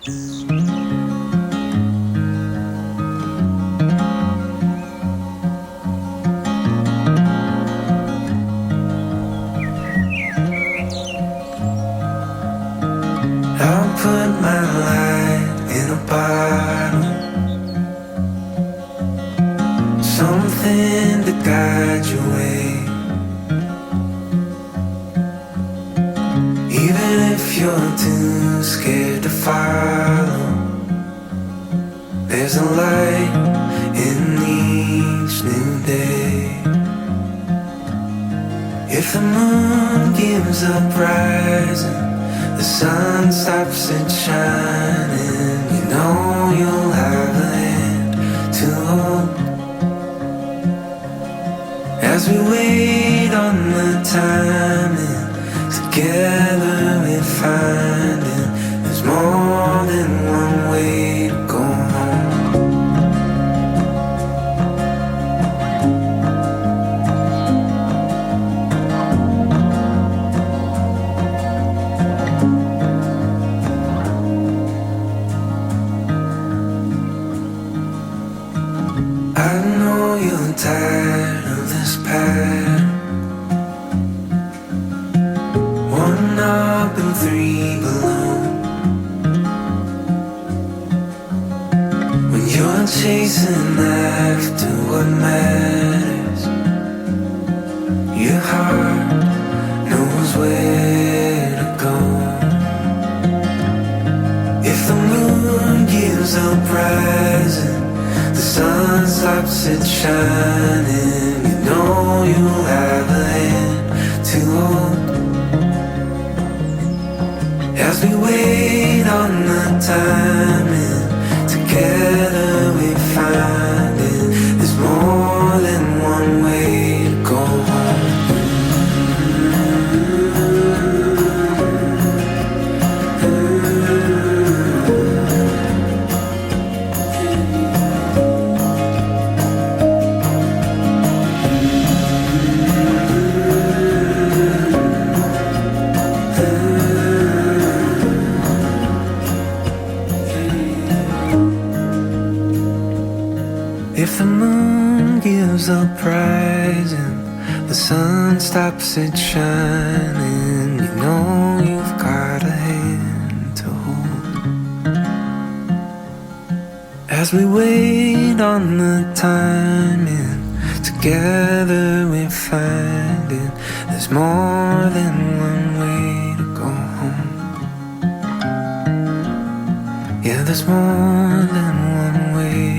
I'll put my light in a bottle, something to guide your way. Even if you're too scared to follow, there's a light in each new day. If the moon gives up rising, the sun stops it shining, you know you'll have a hand to hold. As we wait on the timing, together we're finding there's more than one way to go home. I know you're tired of this pattern, one up and three below. When you're chasing after what matters, your heart knows where to go. If the moon gives up rising, the sun stops it shining, you know you'll have a hand to hold. As we wait on the timing, together we find it, there's more than one way to go home. If the moon gives up rising, the sun stops it shining, you know you've got a hand to hold. As we wait on the timing, together we're finding there's more than one way to go home. Yeah, there's more than one way